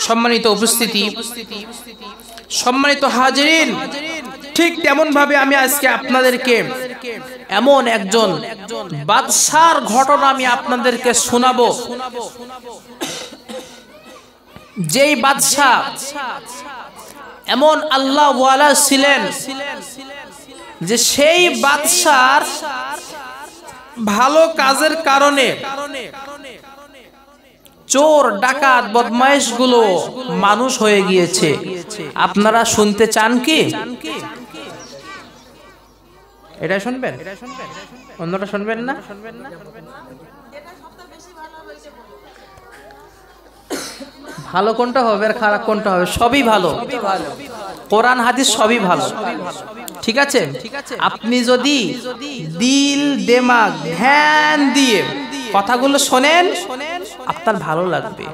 সম্মানিত উপস্থিতি, সম্মানিত হাজিরিন, ঠিক তেমন ভাবে আমি আজকে আপনাদেরকে এমন একজন বাদশার ঘটনা আমি আপনাদেরকে শোনাবো, যেই বাদশা এমন আল্লাহ ওয়ালা ছিলেন যে সেই বাদশার ভালো কাজের কারণে চোর ডাকাত বদমাইশ গুলো মানুষ হয়ে গিয়েছে। আপনারা শুনতে চান কি? এটা শুনবেন, অন্যটা শুনবেন না? ভালো কোনটা হবে আর খারাপ কোনটা হবে? সবই ভালো, কোরআন হাদিস সবই ভালো, ঠিক আছে? আপনি যদি দিল দিমাগ ধ্যান দিয়ে কথাগুলো শোনেন আপনার ভালো লাগবে।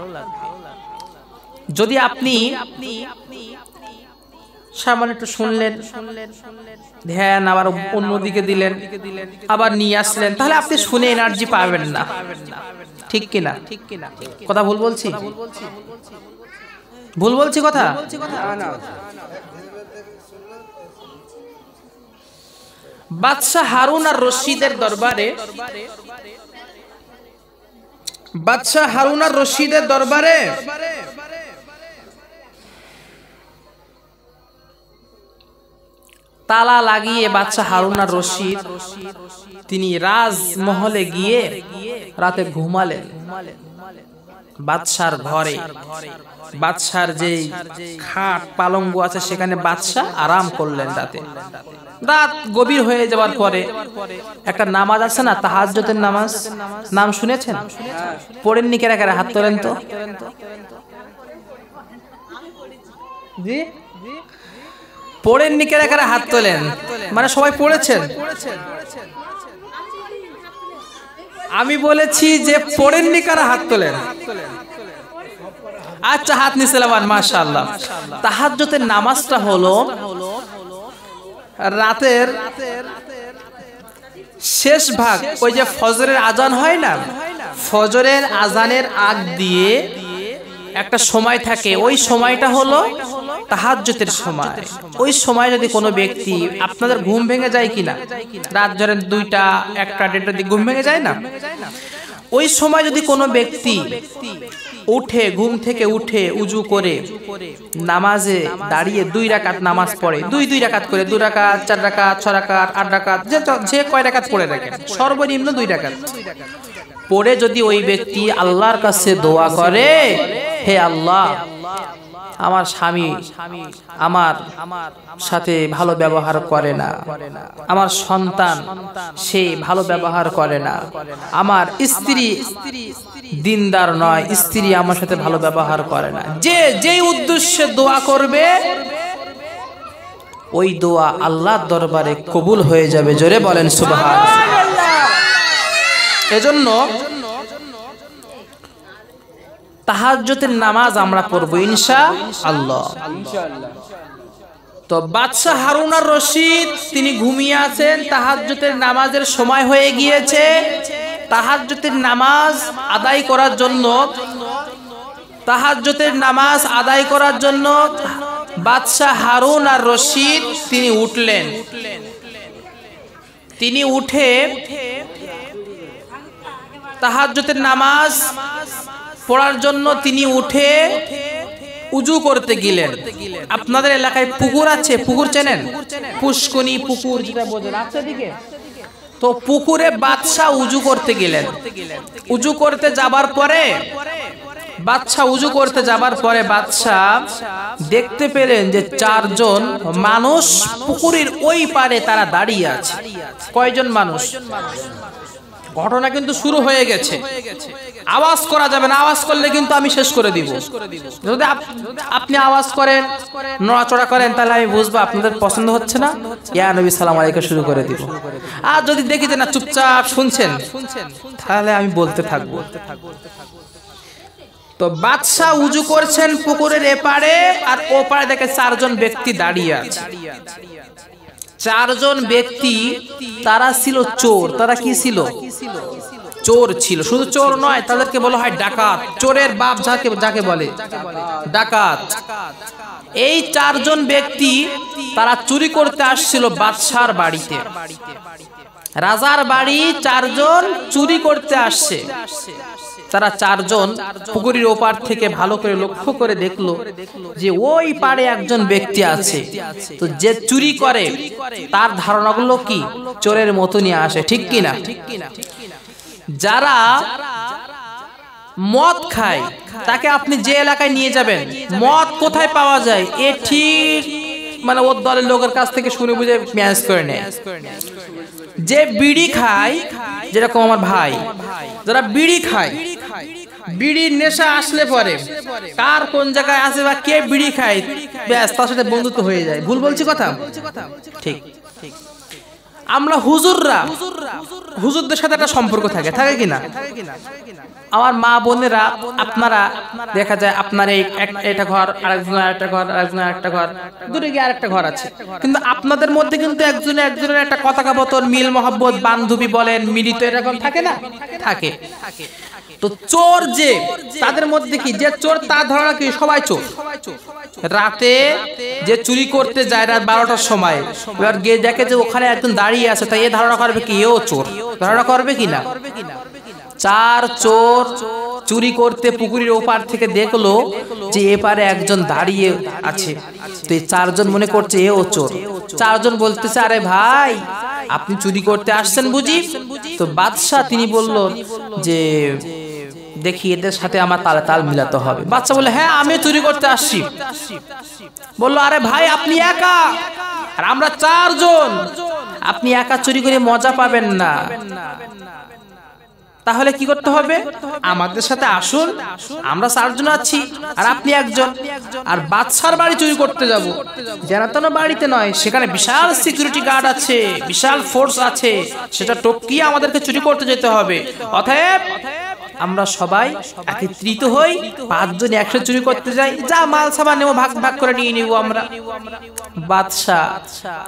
যদি আপনি সামান্য একটু শুনলেন, ধ্যান আবার অন্যদিকে দিলেন, আবার নিয়ে আসলেন, তাহলে আপনি শুনে এনার্জি পাবেন না, ঠিক কিনা? কথা ভুল বলছি? ভুল বলছি কথা? বাদশাহ হারুন আর রশিদের দরবারে, বাদশাহ হারুন আর রশিদের দরবারে তালা লাগিয়ে বাদশাহ হারুন আর রশিদ তিনি রাজমহলে গিয়ে রাতে ঘুমালেন। বাদশার ঘরে, বাদশার যে খাট পালঙ্গ আছে সেখানে বাদশাহ আরাম করলেন রাতে। রাত গভীর হয়ে যাওয়ার পরে একটা নামাজ আছে না, তাহাজ্জুদের নামাজ, নাম শুনেছেন? পড়েননি? কারা কারা হাত তোলেন তো? জি, পড়েননি? কারা কারা হাত তোলেন? মানে সবাই পড়েছেন? আমি বলেছি যে পড়েননি কারা হাত তোলেন? আচ্ছা, হাত নিচে নামান, মাশাআল্লাহ। তাহাজ্জুদের নামাজটা হলো রাতের শেষ ভাগ, ওই যে ফজরের আজান হয় না, ফজরের আজানের আগ দিয়ে একটা সময় থাকে, ওই সময়টা হলো তাহাজ্জুদের সময়। ওই সময় যদি কোনো ব্যক্তি, আপনাদের ঘুম ভেঙে যায় কিনা? রাত ধরেন 2টা 1টা 1:30টার দিকে ঘুম ভেঙে যায় না? ওই সময় যদি কোনো ব্যক্তি উঠে, ঘুম থেকে উঠে উজু করে নামাজে দাঁড়িয়ে 2 রাকাত নামাজ পড়ে, 2 রাকাত করে, 2 রাকাত 4 রাকাত 6 রাকাত 8 রাকাত, যে কয় রাকাত পড়ে রাখেন, সর্বনিম্ন 2 রাকাত পড়ে যদি ওই ব্যক্তি আল্লাহর কাছে দোয়া করে, হে আল্লাহ, আমার স্বামী আমার সাথে ভালো ব্যবহার করে না, আমার সন্তান সে ভালো ব্যবহার করে না, আমার স্ত্রী দিনদার নয়, স্ত্রী আমার সাথে ভালো ব্যবহার করে না, যেই উদ্দেশ্যে দোয়া করবে ওই দোয়া আল্লাহর দরবারে কবুল হয়ে যাবে। জোরে বলেন সুবহানাল্লাহ। এজন্য তাহাজ্জুদের নামাজ আমরা পড়বো ইনশাআল্লাহ। তো বাদশাহ হারুন আর রশিদ তিনি ঘুমিয়ে আছেন, তাহাজ্জুদের নামাজের সময় হয়ে গিয়েছে। তাহাজ্জুদের নামাজ আদায় করার জন্য, তাহাজ্জুদের নামাজ আদায় করার জন্য বাদশাহ হারুন আর রশিদ তিনি উঠলেন। তিনি উঠে তাহাজ্জুদের নামাজ পড়ার জন্য তিনি উঠে উজু করতে গেলেন। আপনাদের এলাকায় পুকুর আছে? পুকুর চেনেন? পুষ্কনি পুকুর যেটা বোঝেন, আছে দিকে? তো পুকুরে বাদশাহ উজু করতে গেলেন। উজু করতে যাবার পরে বাদশাহ দেখতে পেলেন যে 4 জন মানুষ পুকুরের ওই পারে তারা দাঁড়িয়ে আছে। কয়জন মানুষ? ঘটনা কিন্তু শুরু হয়ে গেছে, আওয়াজ করা যাবে না, আওয়াজ করলে কিন্তু আমি শেষ করে দিব। যদি আপনি আওয়াজ করেন, নড়াচড়া করেন, তাহলে আমি বুঝবো আপনাদের পছন্দ হচ্ছে না, ইয়া নবী সালাম আলাইকুম শুরু করে দিব। আর যদি দেখি যে না চুপচাপ শুনছেন, তাহলে আমি বলতে থাকবো। তো বাদশাহ উজু করছেন পুকুরের এপারে, আর ওপারে দেখে 4 জন ব্যক্তি দাঁড়িয়ে আছে। 4 জন ব্যক্তি তারা ছিল চোর। তারা কি ছিল? চোর ছিল, শুধু চোর নয়, তাদেরকে বলা হয় ডাকাত, চোরের বাপ যাকে বলে ডাকাত। এই চারজন ব্যক্তি তারা চুরি করতে আসছিল বাদশার বাড়িতে। রাজার বাড়ি চারজন চুরি করতে আসছে। তারা চারজন পুকুরের ওপার থেকে ভালো করে লক্ষ্য করে দেখলো যে ওই পারে একজন ব্যক্তি আছে। তো যে চুরি করে তার ধারণাগুলো কি চোরের মতো নিয়ে আসে, ঠিক কিনা? যারা মদ খায় তাকে আপনি যে এলাকায় নিয়ে যাবেন, মদ কোথায় পাওয়া যায় এ ঠিক মানে ওর দলের লোকের কাছ থেকে শুনে বুঝে ম্যানেজ করে নেয়। যে বিড়ি খায়, যেরকম আমার ভাই যারা বিড়ি খায়, বিড়ির নেশা আসলে পরে কার কোন জায়গায় আছে বা কে বিড়ি খায় ব্যাস তার সাথে বন্ধুত্ব হয়ে যায়। ভুল বলছি কথা? ঠিক। আমরা হুজুরদের সাথে একটা সম্পর্ক থাকে কিনা? আমার মা বোনেরা, আপনারা দেখা যায় আপনার এই একটা ঘর, আরেকজন আরেকটা ঘর, আরেকজন আরেকটা ঘর, দূরে গিয়ে আরেকটা ঘর আছে, কিন্তু আপনাদের মধ্যে কিন্তু একজনের একটা কথাকাপতন, মিল মহব্বত, বান্ধবী বলেন, মিলিত এরকম থাকে না? থাকে। তো চোর যে তাদের মধ্যে কি যে চোর তার ধারণা কি সবাই চোর। রাতে যে চুরি করতে যায় রাত 12টার সময়, এবার গিয়ে দেখে যে ওখানে একজন দাঁড়িয়ে আছে, তাই এ ধারণা করবে কি এও চোর, ধারণা করবে কিনা? চার চোর চুরি করতে পুকুরের ওপার থেকে দেখলো যে এপারে একজন দাঁড়িয়ে আছে, তো এই চারজন মনে করছে এও চোর। চারজন বলতেছে আরে ভাই আপনি চুরি করতে আসছেন বুঝি? তো বাদশা তিনি বলল যে দেখি এদের সাথে আমার তাল মিলাতে হবে। বাচ্চা বলে হ্যাঁ আমি চুরি করতে আসছি। বললো আরে ভাই আপনি একা আর আমরা চারজন, আপনি একা চুরি করে মজা পাবেন না, তাহলে কি করতে হবে? আমাদের সাথে আসুন, আমরা চারজন আছি আর আপনি একজন, আর বাদশার বাড়ি চুরি করতে যাব, জেনাতন বাড়িতে নয়, সেখানে বিশাল সিকিউরিটি গার্ড আছে, বিশাল ফোর্স আছে, সেটা টপকিয়ে আমাদেরকে চুরি করতে যেতে হবে। অতএব আমরা সবাই একত্রিত হই, পাঁচজন একসাথে চুরি করতে যাই, যা মাল সামান নেবো ভাগ ভাগ করে নিয়ে নিব আমরা। বাদশাহ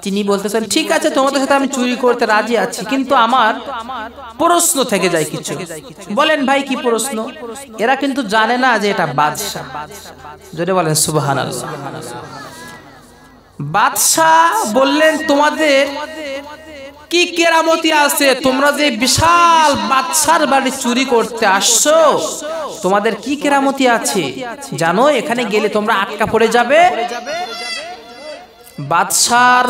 তিনি বলতেছেন ঠিক আছে তোমাদের সাথে আমি চুরি করতে রাজি আছি, কিন্তু আমার প্রশ্ন থেকে যায় কিছু। বলেন ভাই কি প্রশ্ন? এরা কিন্তু জানে না যে এটা বাদশাহ। জোরে বলেন সুবহানাল্লাহ। বাদশাহ বললেন তোমাদের কি কেরামতি আছে? তোমরা যে বিশাল বাদশার বাড়ি চুরি করতে আসছো, তোমাদের কি কেরামতি আছে জানো? এখানে গেলে তোমরা আটকা পড়ে যাবে। বাদশার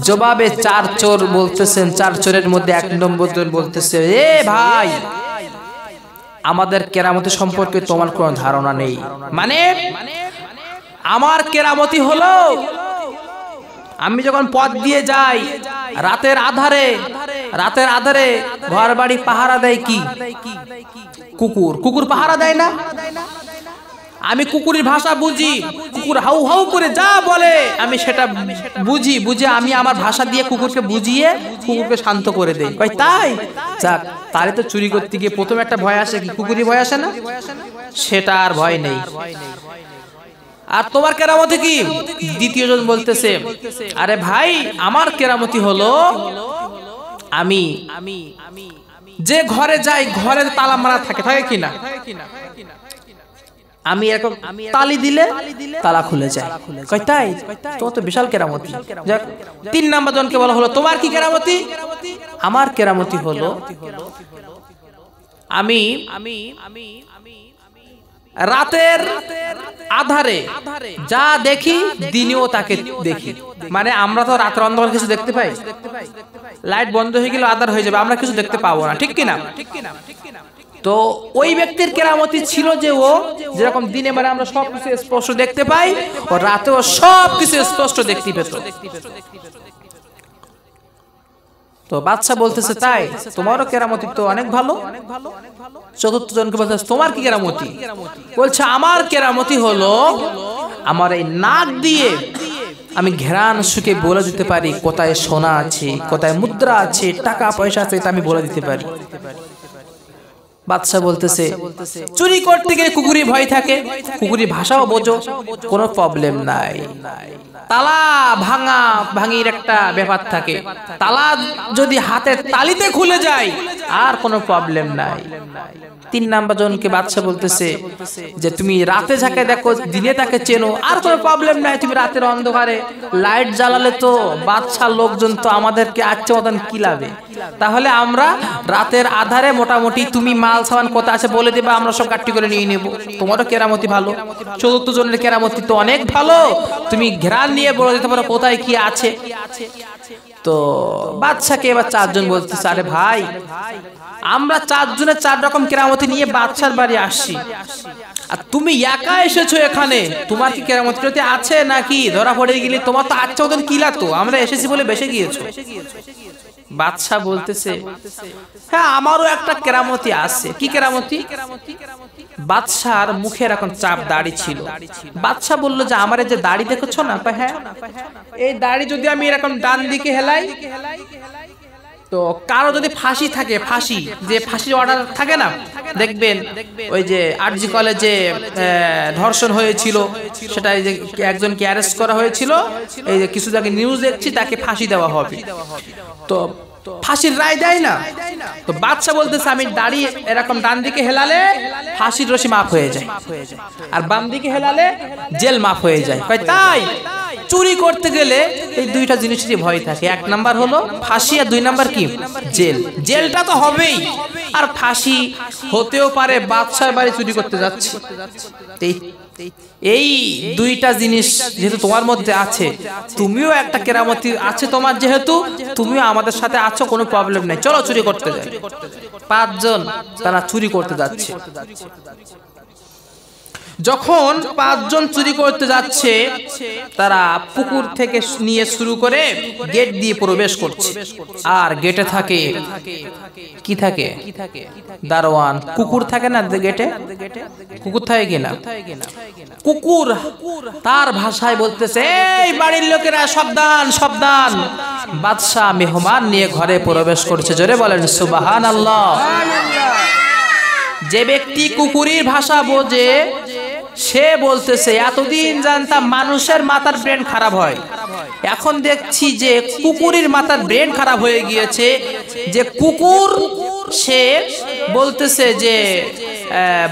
জবাবে চার চোর বলতেছেন, চার চোরের মধ্যে এক নম্বর জন বলতেছে এ ভাই আমাদের কেরামতি সম্পর্কে তোমার কোনো ধারণা নেই। মানে আমার কেরামতি হলো আমি যখন পথ দিয়ে যাই রাতের আধারে ঘর বাড়ি পাহারা দেয় কি? কুকুর পাহারা দেয় না? আমি কুকুরের ভাষা বুঝি, কুকুর হাউ হাউ করে যা বলে আমি সেটা বুঝে আমি আমার ভাষা দিয়ে কুকুরকে বুঝিয়ে কুকুরকে শান্ত করে দেই। ভাই তাই যাক, তারে তো চুরি করতে গিয়ে প্রথমে একটা ভয় আসে, কি কুকুরই ভয় আসে না? সেটা আর ভয় নেই। আর তোমার কেরামতি কি? দ্বিতীয় জন বলতেছে আরে ভাই আমার কেরামতি হলো আমি যে ঘরে যাই ঘরে তালা মারা থাকে কিনা, আমি এরকম তালি দিলে তালা খুলে যায়। কয় তাই? তোমার তো বিশাল কেরামতি। যাক, তিন নাম্বার জনকে বলা হলো তোমার কি কেরামতি? আমার কেরামতি হলো আমি রাতের আধারে যা দেখি দিনেও তাকে দেখি। মানে আমরা তো রাতের অন্ধকার কিছু দেখতে পাই, লাইট বন্ধ হয়ে গেলে আধার হয়ে যাবে, আমরা কিছু দেখতে পাবো না, ঠিক কিনা? তো ওই ব্যক্তির কেরামতি ছিল যে ও যেরকম দিনে মানে আমরা সবকিছু স্পষ্ট দেখতে পাই, ও রাতেও সবকিছু স্পষ্ট দেখতে পেত। তো বাদশা বলতেছে তাই? তোমারও কেরামতি তো অনেক ভালো। চতুর্থ জনকে বলতেছে তোমার কি কেরামতি? বলছে আমার কেরামতি হলো আমার এই নাক দিয়ে আমি ঘেরান শুকে বলে দিতে পারি কোথায় সোনা আছে, কোথায় মুদ্রা আছে, টাকা পয়সা আছে, এটা আমি বলে দিতে পারি। বাদশা বলতেছে চুরি করতে গেলে কুকুরের ভয় থাকে, কুকুরের ভাষাও বোঝো, কোনো প্রবলেম নাই। তালা ভাঙা ভাঙির একটা ব্যাপার থাকে, তালা যদি হাতের তালিতে খুলে যায় আর কোনো প্রবলেম নাই। 3 নাম্বার জনকে বাদশা বলতেছে যে তুমি রাতে যাকে দেখো দিনে তাকে চেনো, আর কোনো প্রবলেম নাই, তুমি রাতের অন্ধকারে লাইট জ্বালালে তো বাদশার লোকজন তো আমাদেরকে আচ্ছা মতন কিলাবে, তাহলে আমরা রাতের আধারে মোটামুটি তুমি মাল সামান কোথা আছে বলে দেবা, আমরা সব কাট্টি করে নিয়ে নেব। তোমারও কেরামতি ভালো, 4 জনের কেরামতি তো অনেক ভালো, তুমি ঘেরান নিয়ে বলে দিতে পারো কোথায় কি আছে। তো বাদশাকে এবার 4 জন বলতেছে আরে ভাই আমরা 4 জনের 4 রকম কেরামতি নিয়ে বাদশার বাড়ি আসছি, আর তুমি একা এসেছো এখানে, তোমার কি কেরামতি আছে নাকি? ধরা পড়ে গেলে তোমার তো আচ্ছা মতন কিলা, তো আমরা এসেছি বলে বেসে গিয়েছো। বাদশা বলতেছে হ্যাঁ আমারও একটা কেরামতি আছে। কি কেরামতি? বাদশার মুখের এখন চাপ দাড়ি ছিল। বাদশা বলল যে আমার যে দাড়ি দেখেছো না, হ্যাঁ এই দাড়ি যদি আমি এরকম ডান দিকে হেলাই, তো কারো যদি ফাঁসি থাকে, ফাঁসি যে ফাঁসির অর্ডার থাকে না, দেখবেন ওই যে আরজি কলেজে ধর্ষণ হয়েছিল, সেটা এই যে একজনকে অ্যারেস্ট করা হয়েছিল, এই যে কিছু জায়গায় নিউজ দেখছি তাকে ফাঁসি দেওয়া হবে, তো ফাঁসির রায় দেয় না। তো বাদশা বলতেছে আমি দাঁড়িয়ে এরকম ডান দিকে হেলালে ফাঁসির রশি মাফ হয়ে যায়, আর বাম দিকে হেলালে জেল মাফ হয়ে যায়। তাই চুরি করতে গেলে এই 2টা জিনিসেরই ভয় থাকে, 1 নাম্বার হলো ফাঁসি, আর 2 নাম্বার কি জেল। জেলটা তো হবেই, আর ফাঁসি হতেও পারে বাদশার বাড়ি চুরি করতে যাচ্ছে। এই 2টা জিনিস যেহেতু তোমার মধ্যে আছে, তুমিও একটা কেরামতি আছে তোমার, যেহেতু তুমিও আমাদের সাথে আছো, কোনো প্রবলেম নাই, চলো চুরি করতে যাই। 5 জন তারা চুরি করতে যাচ্ছে। যখন 5 জন চুরি করতে যাচ্ছে, তারা পুকুর থেকে নিয়ে শুরু করে গেট দিয়ে প্রবেশ করছে, আর গেটে থাকে কি থাকে দারোয়ান, কুকুর থাকে না গেটে, কুকুর থাকে কিনা, কুকুর তার ভাষায় বলতেছে এই বাড়ির লোকেরা সাবধান সাবধান, বাদশা মেহমান নিয়ে ঘরে প্রবেশ করছে। জোরে বলেন সুবহানাল্লাহ। যে ব্যক্তি কুকুরের ভাষা বোঝে সে বলতেছে এতদিন জানতাম মানুষের মাথার ব্রেন খারাপ হয়, এখন দেখছি যে কুকুরের মাথার ব্রেন খারাপ হয়ে গিয়েছে। যে কুকুর সে বলতেছে যে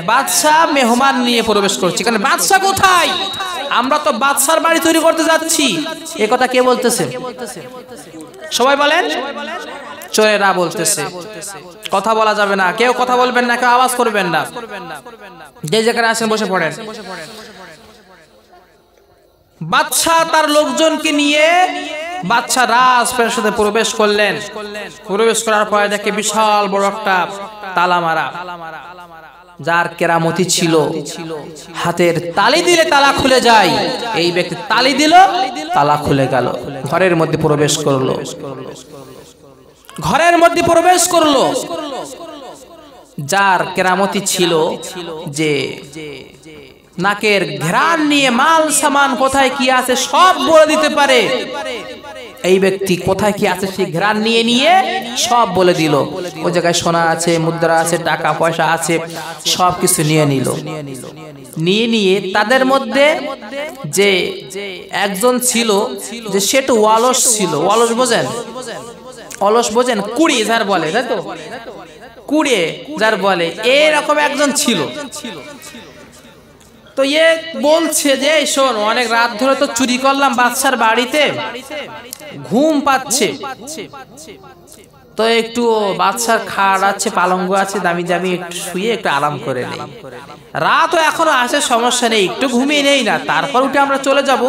বাদশা মেহমান নিয়ে প্রবেশ করছে, কারণ বাদশা কোথায়, আমরা তো বাদশার বাড়ি তৈরি করতে যাচ্ছি। এ কথা কে বলতেছে? সবাই বলেন। চোরেরা বলতেছে। কথা বলা যাবে না, কেউ কথা বলবেন না, কেউ আওয়াজ করবেন না, যে যেখানে আছেন বসে পড়েন। বাদশা তার লোকজনকে নিয়ে বাদশা রাজপ্রাসাদে প্রবেশ করলেন। প্রবেশ করার পরে দেখে বিশাল বড় একটা তালা মারা, যার কেরামতি ছিল হাতের তালি দিলে তালা খুলে যায়। এই ব্যক্তি তালি দিল, তালা খুলে গেল, ঘরের মধ্যে প্রবেশ করলো। ঘরের মধ্যে প্রবেশ করলো, যার কেরামতি ছিল যে নাকের ঘ্রাণ নিয়ে মাল সামান কোথায় কি আছে সব বলে দিতে পারে। এই ব্যক্তি কোথায় কি আছে সেই ঘ্রাণ নিয়ে নিয়ে সব বলে দিল। ওই জায়গায় সোনা আছে, মুদ্রা আছে, টাকা পয়সা আছে, সব কিছু নিয়ে নিল। নিয়ে তাদের মধ্যে যে একজন ছিল যে সে একটু অলস ছিল। অলস বোঝেন? অলস বোঝেন? কুড়ি যার বলে, তাই তো, কুড়ে যার বলে, এরকম একজন ছিল। তো এ বলছে যে শোন, অনেক রাত ধরে তো চুরি করলাম বাদশার বাড়িতে, ঘুম পাচ্ছে, তো একটু বাদশার খাট আছে, পালঙ্গ আছে, দামি দামি, একটু শুয়ে একটু আরাম করে নেই। রাতও এখনো আছে, সমস্যা নেই, একটু ঘুমিয়ে নেই না, তারপর উঠে আমরা চলে যাব।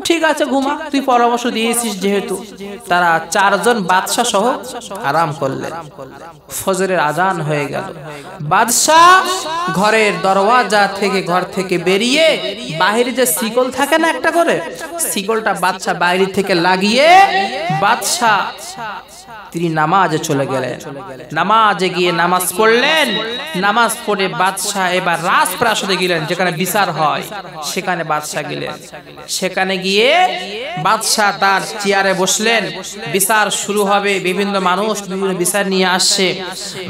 ঠিক আছে ঘুমা, তুই পরামর্শ দিয়েছিস যেহেতু। তারা 4 জন বাদশা সহ আরাম করলেন। ফজরের আজান হয়ে গেল। বাদশা ঘরের দরওয়াজা থেকে, ঘর থেকে বেরিয়ে বাহিরে যে শিকল থাকে না একটা করে, শিকলটা বাদশা বাইরে থেকে লাগিয়ে বাদশা তিনি নামাজে চলে গেলেন। নামাজে গিয়ে নামাজ পড়লেন। নামাজ পড়ে বাদশাহ এবার রাজপ্রাসাদে গেলেন, যেখানে বিচার হয়। সেখানে বাদশাহ গেলেন। সেখানে গিয়ে বাদশাহ তার চেয়ারে বসলেন। বিচার শুরু হবে। বিভিন্ন মানুষ বিভিন্ন বিচার নিয়ে আসছে।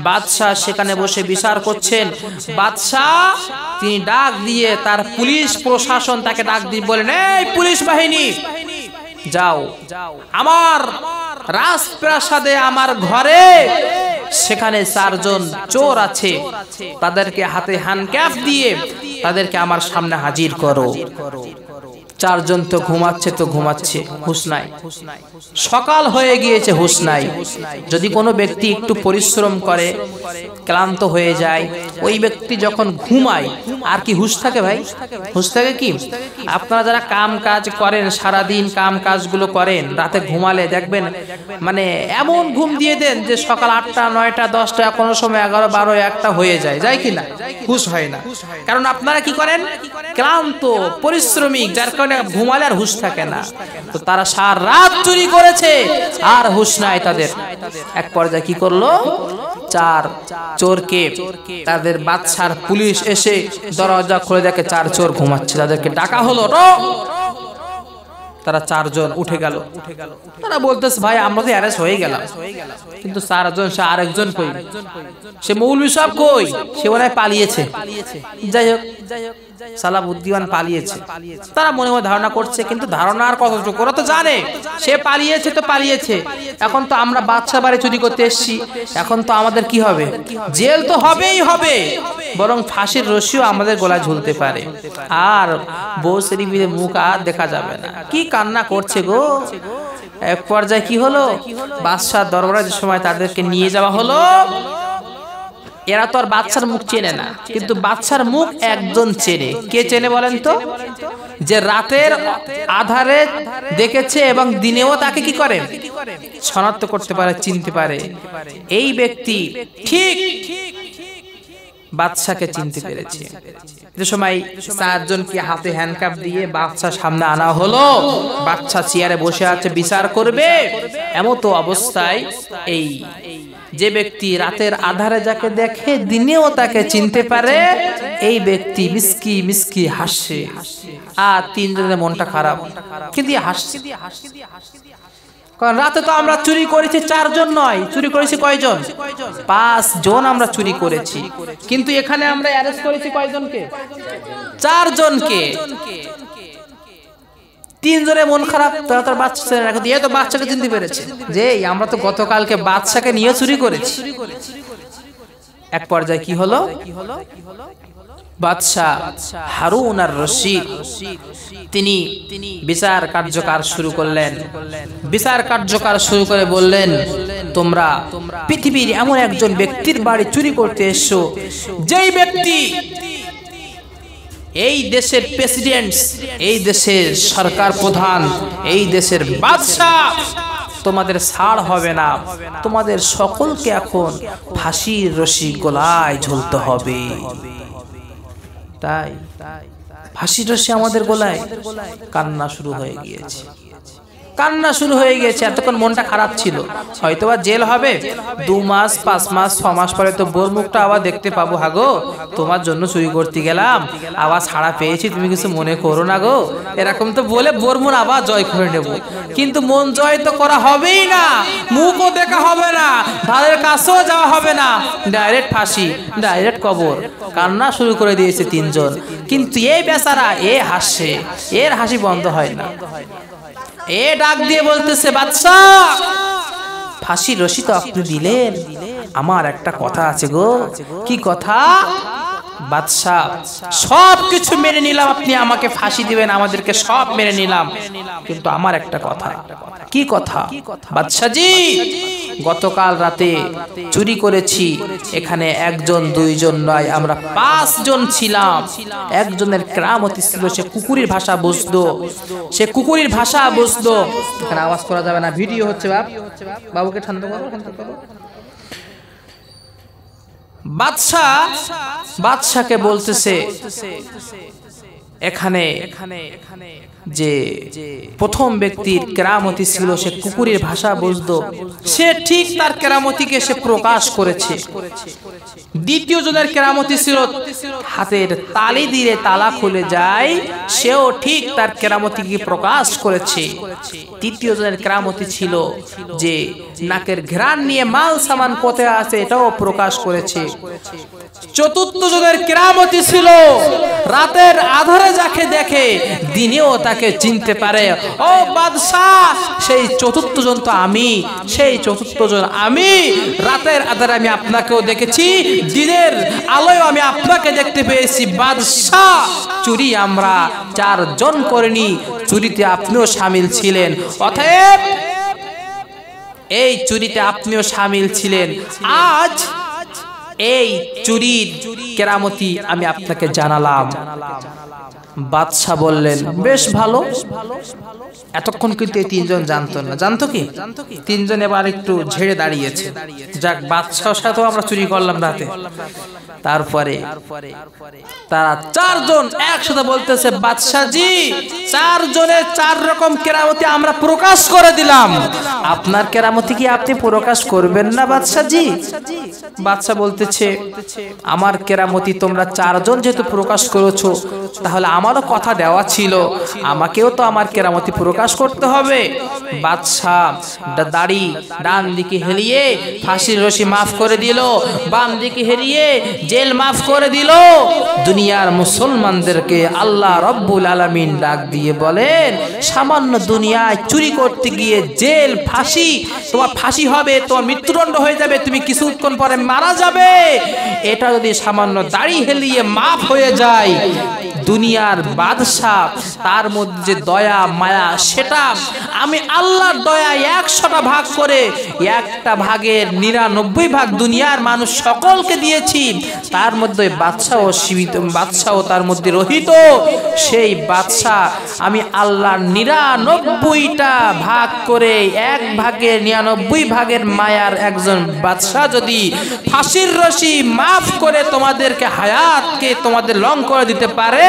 বাদশাহ সেখানে বসে বিচার করছেন। বাদশাহ তিনি ডাক দিয়ে তার পুলিশ প্রশাসন তাকে ডাক দিয়ে বলেন, এই পুলিশ বাহিনী, যাও আমার রাজপ্রাসাদে, আমার ঘরে সেখানে 4 জন চোর আছে, তাদেরকে হাতে হ্যান্ডকাফ দিয়ে তাদেরকে আমার সামনে হাজির করো। 4 জন তো ঘুমাচ্ছে, হুঁশ নাই। সকাল হয়ে গিয়েছে, হুঁশ নাই। যদি কোনো ব্যক্তি একটু পরিশ্রম করে, ক্লান্ত হয়ে যায়, ওই ব্যক্তি যখন ঘুমায় আর কি হুঁশ থাকে ভাই? হুঁশ থাকে কি? আপনারা যারা কাম কাজ করেন, সারাদিন কাম কাজগুলো করেন, রাতে ঘুমালে দেখবেন মানে এমন ঘুম দিয়ে দেন যে সকাল 8টা 9টা 10টা, কোনো সময় 11 12 1টা হয়ে যায়, যায় কি না? হুঁশ হয় না। কারণ আপনারা কি করেন? ক্লান্ত পরিশ্রমিক, যার কারণে ঘুমালে আর হুঁশ থাকে না। তো তারা সারা রাত চুরি করেছে আর হুঁশ নাই তাদের। এক পর্যায়ে কি করলো? 4 চোরকে তাদের বাদশার পুলিশ এসে দরজা খুলে দেখে 4 চোর ঘুমাচ্ছে। তাদেরকে ডাকা হলো। তারা 4 জন উঠে গেল। তারা বলতেছে, ভাই আমরা তো অ্যারেস্ট হয়ে গেলাম, কিন্তু 4 জন, সে আরেকজন কই? সে মৌলভী সাহেব কই? সে মনে হয় পালিয়েছে। যাই হোক, সালাবউদ্দিন পালিয়েছে। তারা মনে মনে ধারণা করছে, কিন্তু ধারণার কতটুকু? ওরা তো জানে সে পালিয়েছে তো পালিয়েছে। এখন তো আমরা বাদশা বাড়ি চুরি করতে এসেছি, এখন তো আমাদের কি হবে? জেল তো হবেই হবে, বরং ফাঁসির রশিও আমাদের গলায় ঝুলতে পারে। আর বউ শরীফের মুখ আর দেখা যাবে না। কি কান্না করছে গো। এক পর্যায়ে কি হলো? বাদশার দরবারে যে সময় তাদেরকে নিয়ে যাওয়া হলো, এরা তো আর বাদশার মুখ চেনে না, কিন্তু বাদশার মুখ একজন চেনে। কে চেনে বলেন তো? যে রাতের আধারে দেখেছে এবং দিনেও তাকে কি করে? শনাক্ত করতে পারে, চিনতে পারে। এই ব্যক্তি ঠিক বাদশাকে চিনতে পেরেছে। যে সময় 4 জনকে হাতে হ্যান্ডকাফ দিয়ে বাদশার সামনে আনা হলো। বাদশা চেয়ারে বসে আছে, বিচার করবে। এমন তো অবস্থায় এই যে ব্যক্তি রাতের আধারে যাকে দেখে দিনেও তাকে চিনতে পারে, এই ব্যক্তি মিসকি মিসকি হাসছে। আর 3 জনের মনটা খারাপ, কিন্তু হাসছে। কারণ রাতে তো আমরা চুরি করেছি 4 জন নয়, চুরি করেছি কয়জন? 5 জন আমরা চুরি করেছি, কিন্তু এখানে আমরা অ্যারেস্ট করেছি কয়জনকে? 4 জনকে। 3 জনের মন খারাপ। তারা তার বাচ্চা দিয়ে তো বাচ্চাকে চিনতে পেরেছে যে আমরা তো গতকালকে বাচ্চাকে নিয়ে চুরি করেছি। এক পর্যায়ে কি হলো? বাদশাহ হারুন আর রশিদ তিনি বিচার কার্যকর শুরু করলেন। বিচার কার্যকর শুরু করে বললেন, তোমরা পৃথিবীর এমন একজন ব্যক্তির বাড়ি চুরি করতে এসছো, যেই ব্যক্তি এই দেশের প্রেসিডেন্ট, এই দেশের সরকার প্রধান, এই দেশের বাদশাহ। তোমাদের ছাড় হবে না, তোমাদের সকলকে এখন ফাঁসির রশি গলায় ঝুলতে হবে। তাই ফাঁসির রশি আমাদের গলায়। কান্না শুরু হয়ে গিয়েছে, কান্না শুরু হয়ে গেছে। এতক্ষণ মনটা খারাপ ছিল, হয়তোবা জেল হবে 2 মাস 5 মাস 6 মাস পরে তো বোর মুখটা আবার দেখতে পাবো। হাগো তোমার জন্য চুরি করতে গেলাম, আবার ছাড়া পেয়েছি, তুমি কিছু মনে করো না গো, এরকম তো বলে বোর মন আবার জয় করে নেব। কিন্তু মন জয় তো করা হবেই না, মুখও দেখা হবে না, ধারের কাছেও যাওয়া হবে না, ডাইরেক্ট ফাঁসি, ডাইরেক্ট কবর। কান্না শুরু করে দিয়েছে 3 জন। কিন্তু এই বেচারা এ হাসছে, এর হাসি বন্ধ হয় না। এ ডাক দিয়ে বলতেছে, বাদশাহ ফাঁসির রশি তো আপনি দিলেন, আমার একটা কথা আছে গো। কি কথা? বাদশাহ সব কিছু মেনে নিলাম, আপনি আমাকে ফাঁসি দিবেন, আমাদেরকে সব মেনে নিলাম, কিন্তু আমার একটা কথা। কি কথা? বাদশাহজি, গতকাল রাতে চুরি করেছি, এখানে 1 জন 2 জন নয়, আমরা 5 জন ছিলাম। একজনের কেরামতি ছিল, সে কুকুরের ভাষা বুঝতো, সে কুকুরের ভাষা বুঝতো। এখানে আওয়াজ করা যাবে না, ভিডিও হচ্ছে। বাবুকে ঠান্ডা করো, ঠান্ডা করো। বাদশাহকে বলতেছে, এখানে যে প্রথম ব্যক্তির কেরামতি ছিল, সে কুকুরের ভাষা বুঝতো, সে ঠিক তার কেরামতিকে সে প্রকাশ করেছে। দ্বিতীয় জনের কেরামতি ছিল হাতের তালি দিলে তালা খুলে যায়, সেও ঠিক তার কেরামতিকে প্রকাশ করেছে। তৃতীয় জনের কেরামতি ছিল যে নাকের ঘ্রাণ নিয়ে মাল সামান কোথায় আছে এটাও প্রকাশ করেছে। চতুর্থ জনের কেরামতি ছিল রাতের আধারে যাকে দেখে দিনেও তাকে চিনতে পারে। ও বাদশাহ, সেই চতুর্থ জন তো আমি, সেই চতুর্থ জন আমি। রাতের আধারে আমি আপনাকেও দেখেছি, দিনের আলোয় আমি আপনাকে দেখতে পেয়েছি। বাদশাহ, চুরি আমরা 4 জন করিনি, চুরিতে আপনিও শামিল ছিলেন, অতএব এই চুরিতে আপনিও শামিল ছিলেন। আজ এই চুরির কেরামতি আমি আপনাকে জানালাম। বাদশাহ বললেন, বেশ ভালো। এতক্ষণ কিন্তু এই 3 জন জানতো না। জানতো কি? 3 জন এবার একটু ঝেড়ে দাঁড়িয়েছে। যাক, বাদশাহর সাথেও আমরা চুরি করলাম রাতে। তারপরে তারা 4 জন একসাথে বলতেছে, বাদশাহজি, 4 জনের 4 রকম কেরামতি আমরা প্রকাশ করে দিলাম, আপনার কেরামতি কি আপনি প্রকাশ করবেন না বাদশাহজি? বাদশাহ বলতেছে, আমার কেরামতি তোমরা 4 জন যেহেতু প্রকাশ করেছো, তাহলে আমারও কথা দেওয়া ছিল, আমাকেও তো আমার কেরামতি প্রকাশ করতে হবে। বাদশাহ দাড়ি ডান দিকে হেলিয়ে ফাঁসির রশি মাফ করে দিল, বাম দিকে হেলিয়ে জেল মাফ করে দিল। দুনিয়ার মুসলমানদেরকে আল্লাহ রব্বুল আলামিন ডাক দিয়ে বলেন, সামান্য দুনিয়ায় চুরি করতে গিয়ে জেল, ফাঁসি, তোমার ফাঁসি হবে, তোমার মৃত্যুদণ্ড হয়ে যাবে, তুমি কিছুক্ষণ পরে মারা যাবে। এটা যদি সামান্য দাড়ি হেলিয়ে মাফ হয়ে যায়, দুনিয়ার বাদশাহ তার মধ্যে যে দয়া মায়া, সেটা আমি আল্লাহর দয়া 100টা ভাগ করে 1টা ভাগের 99 ভাগ দুনিয়ার মানুষ সকলকে দিয়েছি। তার মধ্যে বাদশাহ ও সীমিত, বাদশাহ তার মধ্যে রহিত। সেই বাদশাহ আমি আল্লাহর 99টা ভাগ করে 1 ভাগের 99 ভাগের মায়ার একজন বাদশাহ যদি ফাঁসির রশি মাফ করে তোমাদেরকে হায়াতকে তোমাদের লং করে দিতে পারে,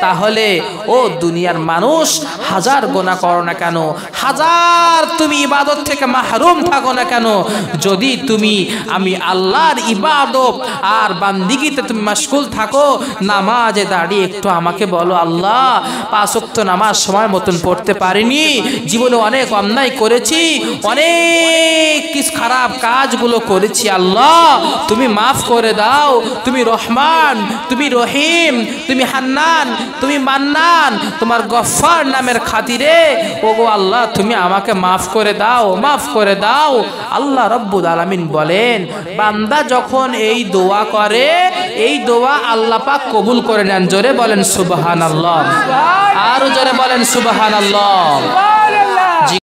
তাহলে ও দুনিয়ার মানুষ হাজার গুনাহ করো না কেন, হাজার তুমি ইবাদত থেকে মাহরুম থাকো না কেন, যদি তুমি আমি আল্লাহর ইবাদত আর বান্দিগিতে তুমি মাশগুল থাকো, নামাজে দাঁড়িয়ে একটু আমাকে বলো, আল্লাহ 5 ওয়াক্ত নামাজ সময় মতন পড়তে পারিনি, জীবনে অনেক অন্যায় করেছি, অনেক কিছু খারাপ কাজগুলো করেছি, আল্লাহ তুমি মাফ করে দাও, তুমি রহমান, তুমি রহিম, তুমি হান্নান, তুমি মান্নান, তোমার গফফার নামের খাতিরে ওগো আল্লাহ তুমি আমাকে মাফ করে দাও, মাফ করে দাও। আল্লাহ রব্বুল আলামিন বলেন, বান্দা যখন এই দোয়া করে, এই দোয়া আল্লাহ পাক কবুল করে নেন। জোরে বলেন সুবহানাল্লাহ, আরো জোরে বলেন সুবহানাল্লাহ।